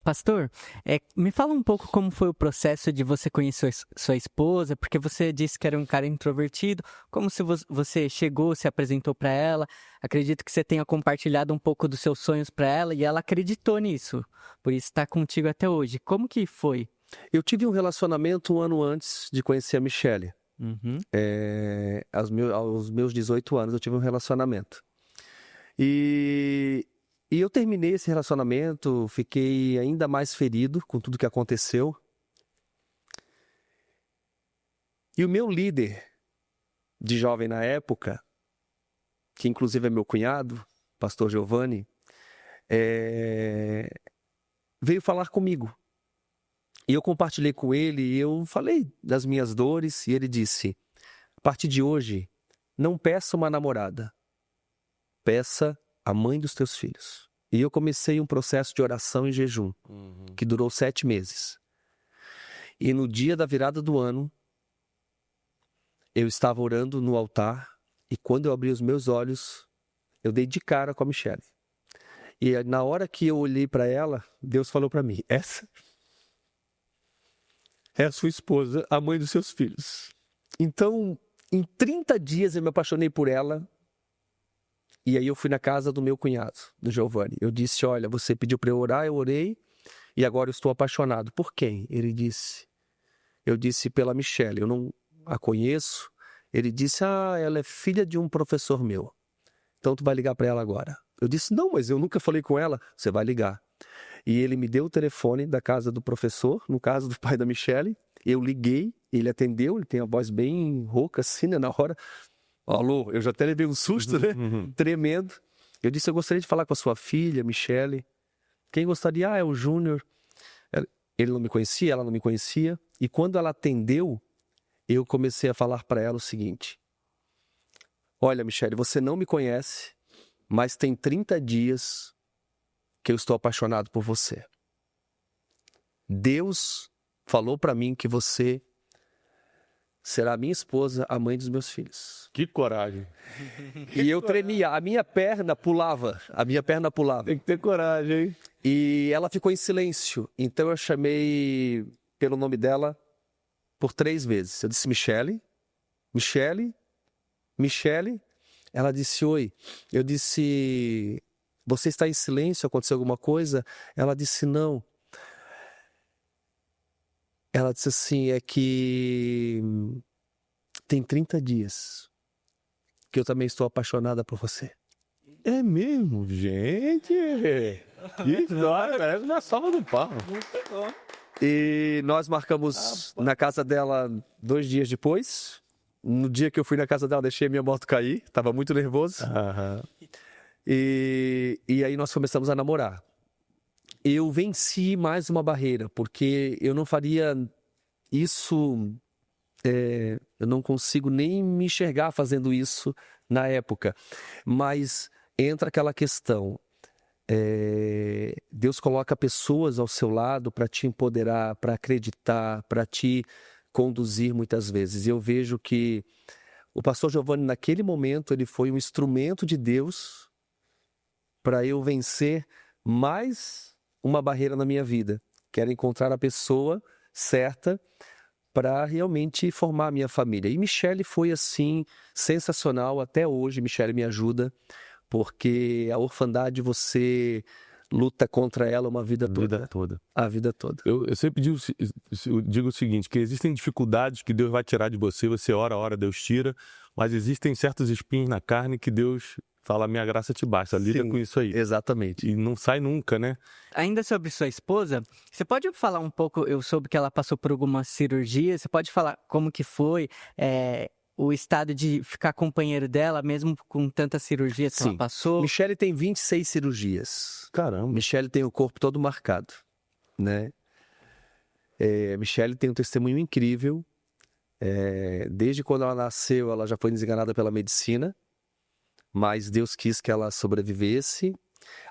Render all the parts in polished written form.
Pastor, me fala um pouco como foi o processo de você conhecer sua esposa, porque você disse que era um cara introvertido, como se você chegou, se apresentou para ela, acredito que você tenha compartilhado um pouco dos seus sonhos para ela e ela acreditou nisso, por isso está contigo até hoje. Como que foi? Eu tive um relacionamento um ano antes de conhecer a Michele. Uhum. Aos meus 18 anos eu tive um relacionamento. E eu terminei esse relacionamento, fiquei ainda mais ferido com tudo que aconteceu. E o meu líder de jovem na época, que inclusive é meu cunhado, pastor Giovanni, veio falar comigo. E eu compartilhei com ele e eu falei das minhas dores e ele disse: a partir de hoje, não peça uma namorada, peça a mãe dos teus filhos. E eu comecei um processo de oração e jejum, que durou 7 meses. E no dia da virada do ano, eu estava orando no altar e quando eu abri os meus olhos, eu dei de cara com a Michele. E na hora que eu olhei para ela, Deus falou para mim: essa é a sua esposa, a mãe dos seus filhos. Então, em 30 dias eu me apaixonei por ela. E aí eu fui na casa do meu cunhado, do Giovanni. Eu disse: olha, você pediu para eu orar, eu orei. E agora eu estou apaixonado. Por quem? Ele disse. Eu disse: pela Michele. Eu não a conheço. Ele disse: ela é filha de um professor meu. Então tu vai ligar para ela agora. Eu disse: não, mas eu nunca falei com ela. Você vai ligar. E ele me deu o telefone da casa do professor, no caso do pai da Michele. Eu liguei, ele atendeu, ele tem a voz bem rouca assim, né, na hora. Alô, eu já até levei um susto, né? Tremendo. Eu disse: eu gostaria de falar com a sua filha, Michele. Quem gostaria? É o Júnior. Ele não me conhecia, ela não me conhecia. E quando ela atendeu, eu comecei a falar para ela o seguinte: olha, Michele, você não me conhece, mas tem 30 dias que eu estou apaixonado por você. Deus falou para mim que você será minha esposa, a mãe dos meus filhos. Que coragem. E eu tremia, a minha perna pulava. Tem que ter coragem, hein? E ela ficou em silêncio. Então eu chamei pelo nome dela por 3 vezes. Eu disse: Michele, Michele, Michele. Ela disse: oi. Eu disse: você está em silêncio? Aconteceu alguma coisa? Ela disse: não. Ela disse assim: é que tem 30 dias que eu também estou apaixonada por você. É mesmo, gente? Que história, parece uma salva do pau. E nós marcamos na casa dela 2 dias depois. No dia que eu fui na casa dela, deixei minha moto cair. Estava muito nervoso. E aí nós começamos a namorar. Eu venci mais uma barreira, porque eu não faria isso... eu não consigo nem me enxergar fazendo isso na época. Mas entra aquela questão. Deus coloca pessoas ao seu lado para te empoderar, para acreditar, para te conduzir muitas vezes. E eu vejo que o pastor Giovanni, naquele momento, ele foi um instrumento de Deus para eu vencer mais uma barreira na minha vida, que era encontrar a pessoa certa para realmente formar a minha família. E Michele foi assim, sensacional. Até hoje, Michele me ajuda, porque a orfandade você luta contra ela uma vida toda. A vida toda. Eu sempre digo o seguinte, que existem dificuldades que Deus vai tirar de você, você ora, Deus tira, mas existem certos espinhos na carne que Deus fala: minha graça te basta, lida com isso aí. Exatamente. E não sai nunca, né? Ainda sobre sua esposa, você pode falar um pouco, eu soube que ela passou por algumas cirurgias, você pode falar como que foi o estado de ficar companheiro dela, mesmo com tantas cirurgias que ela passou? Michele tem 26 cirurgias. Caramba. Michele tem o corpo todo marcado, né? Michele tem um testemunho incrível. Desde quando ela nasceu, ela já foi desenganada pela medicina, mas Deus quis que ela sobrevivesse.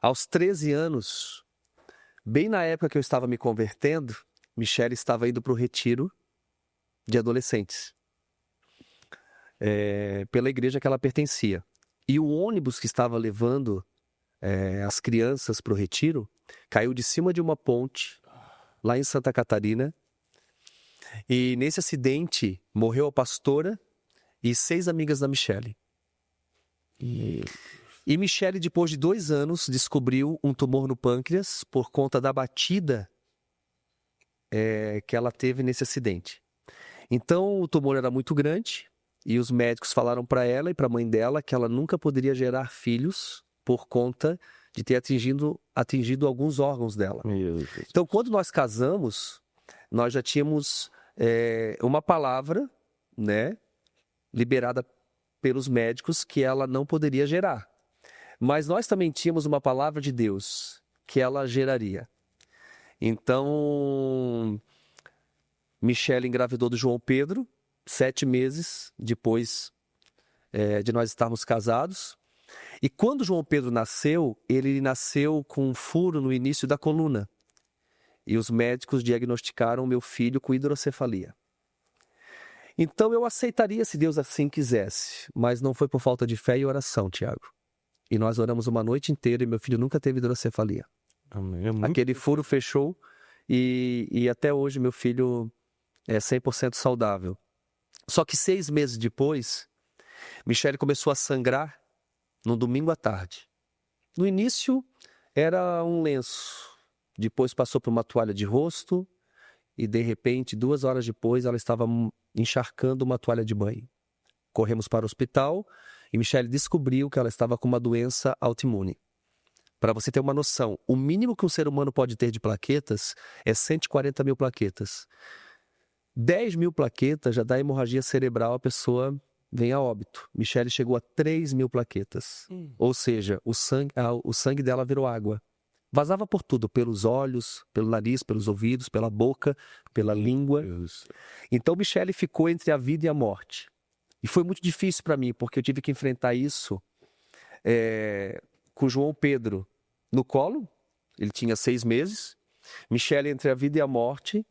Aos 13 anos, bem na época que eu estava me convertendo, Michele estava indo para o retiro de adolescentes, pela igreja que ela pertencia. E o ônibus que estava levando as crianças para o retiro caiu de cima de uma ponte, lá em Santa Catarina. E nesse acidente, morreu a pastora e 6 amigas da Michele. E Michele, depois de 2 anos, descobriu um tumor no pâncreas por conta da batida que ela teve nesse acidente. Então, o tumor era muito grande e os médicos falaram para ela e para a mãe dela que ela nunca poderia gerar filhos por conta de ter atingido alguns órgãos dela. Então, quando nós casamos, nós já tínhamos uma palavra, né, liberada pelos médicos que ela não poderia gerar. Mas nós também tínhamos uma palavra de Deus que ela geraria. Então, Michele engravidou do João Pedro, 7 meses depois de nós estarmos casados. E quando João Pedro nasceu, ele nasceu com um furo no início da coluna. E os médicos diagnosticaram meu filho com hidrocefalia. Então eu aceitaria se Deus assim quisesse, mas não foi por falta de fé e oração, Tiago. E nós oramos uma noite inteira e meu filho nunca teve hidrocefalia. Amém. Aquele furo fechou e até hoje meu filho é 100% saudável. Só que 6 meses depois, Michele começou a sangrar no domingo à tarde. No início era um lenço, depois passou por uma toalha de rosto e de repente 2 horas depois ela estava encharcando uma toalha de banho. Corremos para o hospital e Michele descobriu que ela estava com uma doença autoimune. Para você ter uma noção, o mínimo que um ser humano pode ter de plaquetas é 140 mil plaquetas. 10 mil plaquetas já dá hemorragia cerebral, a pessoa vem a óbito. Michele chegou a 3 mil plaquetas. Ou seja, o sangue dela virou água. Vazava por tudo, pelos olhos, pelo nariz, pelos ouvidos, pela boca, pela língua. Então Michele ficou entre a vida e a morte. E foi muito difícil para mim, porque eu tive que enfrentar isso com João Pedro no colo. Ele tinha 6 meses. Michele entre a vida e a morte.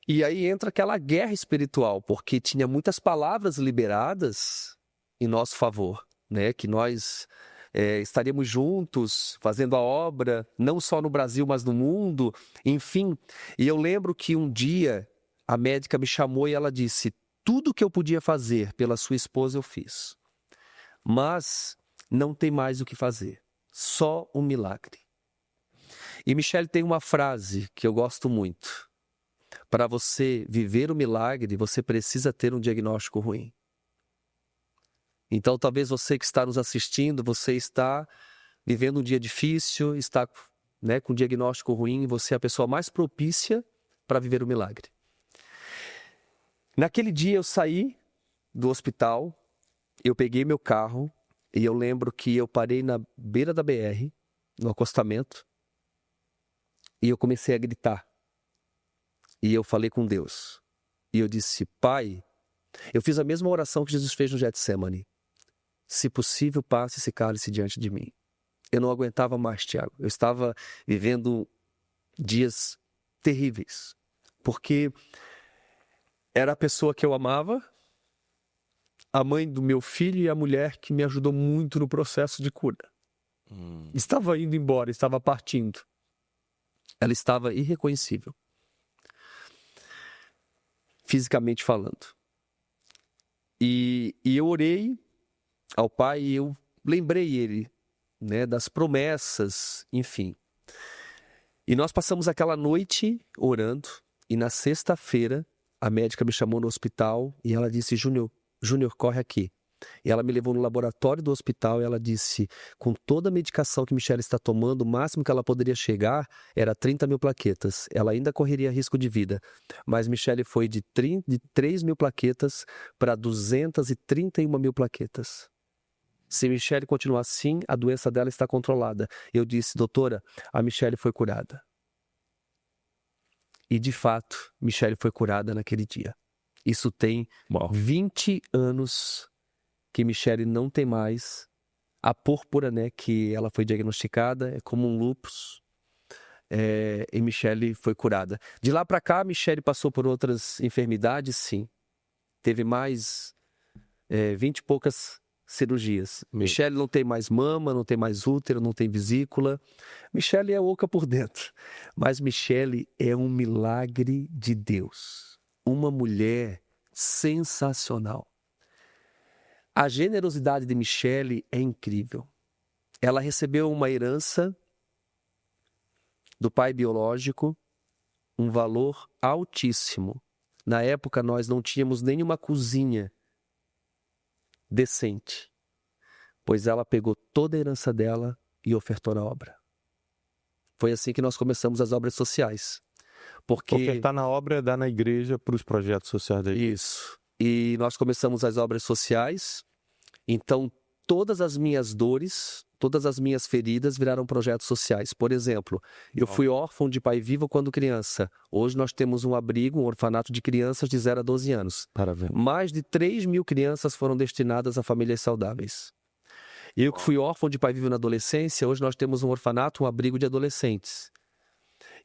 E aí entra aquela guerra espiritual, porque tinha muitas palavras liberadas em nosso favor, né? Que nós estaríamos juntos, fazendo a obra, não só no Brasil, mas no mundo, enfim. E eu lembro que um dia a médica me chamou e ela disse: tudo que eu podia fazer pela sua esposa eu fiz, mas não tem mais o que fazer, só um milagre. E Michele tem uma frase que eu gosto muito: para você viver o milagre, você precisa ter um diagnóstico ruim. Então, talvez você que está nos assistindo, você está vivendo um dia difícil, está com um diagnóstico ruim, você é a pessoa mais propícia para viver o milagre. Naquele dia eu saí do hospital, eu peguei meu carro e eu lembro que eu parei na beira da BR, no acostamento, e eu comecei a gritar. E eu falei com Deus. E eu disse: Pai, eu fiz a mesma oração que Jesus fez no Getsemane. Se possível, passe esse cálice diante de mim. Eu não aguentava mais, Tiago. Eu estava vivendo dias terríveis. Porque era a pessoa que eu amava, a mãe do meu filho e a mulher que me ajudou muito no processo de cura. Estava indo embora, estava partindo. Ela estava irreconhecível, fisicamente falando. E eu orei ao Pai e eu lembrei ele, das promessas, enfim. E nós passamos aquela noite orando e na sexta-feira a médica me chamou no hospital e ela disse: Júnior, corre aqui. E ela me levou no laboratório do hospital e ela disse: com toda a medicação que Michele está tomando, o máximo que ela poderia chegar era 30 mil plaquetas. Ela ainda correria risco de vida. Mas Michele foi de 3 mil plaquetas para 231 mil plaquetas. Se Michele continuar assim, a doença dela está controlada. Eu disse: doutora, a Michele foi curada. E de fato, Michele foi curada naquele dia. Isso tem 20 anos que Michele não tem mais a púrpura, que ela foi diagnosticada, é como um lúpus, e Michele foi curada. De lá para cá, Michele passou por outras enfermidades, sim. Teve mais 20 e poucas cirurgias. Michele não tem mais mama, não tem mais útero, não tem vesícula. Michele é oca por dentro. Mas Michele é um milagre de Deus. Uma mulher sensacional. A generosidade de Michele é incrível. Ela recebeu uma herança do pai biológico, um valor altíssimo. Na época, nós não tínhamos nenhuma cozinha decente, pois ela pegou toda a herança dela e ofertou na obra. Foi assim que nós começamos as obras sociais. Porque Ofertar na obra é dar na igreja para os projetos sociais da igreja. Isso. E nós começamos as obras sociais, então todas as minhas dores, todas as minhas feridas viraram projetos sociais. Por exemplo, eu fui órfão de pai vivo quando criança. Hoje nós temos um abrigo, um orfanato de crianças de 0 a 12 anos. Parabéns. Mais de 3.000 crianças foram destinadas a famílias saudáveis. Eu que fui órfão de pai vivo na adolescência, hoje nós temos um orfanato, um abrigo de adolescentes.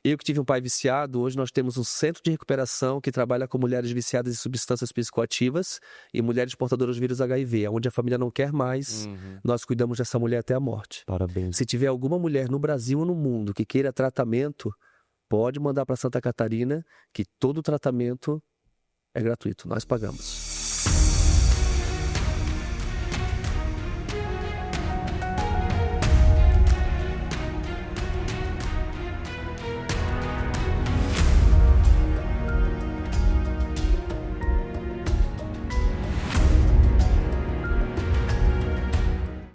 Eu que tive um pai viciado, hoje nós temos um centro de recuperação que trabalha com mulheres viciadas em substâncias psicoativas e mulheres portadoras do vírus HIV, onde a família não quer mais, nós cuidamos dessa mulher até a morte. Parabéns. Se tiver alguma mulher no Brasil ou no mundo que queira tratamento, pode mandar para Santa Catarina, que todo tratamento é gratuito, nós pagamos.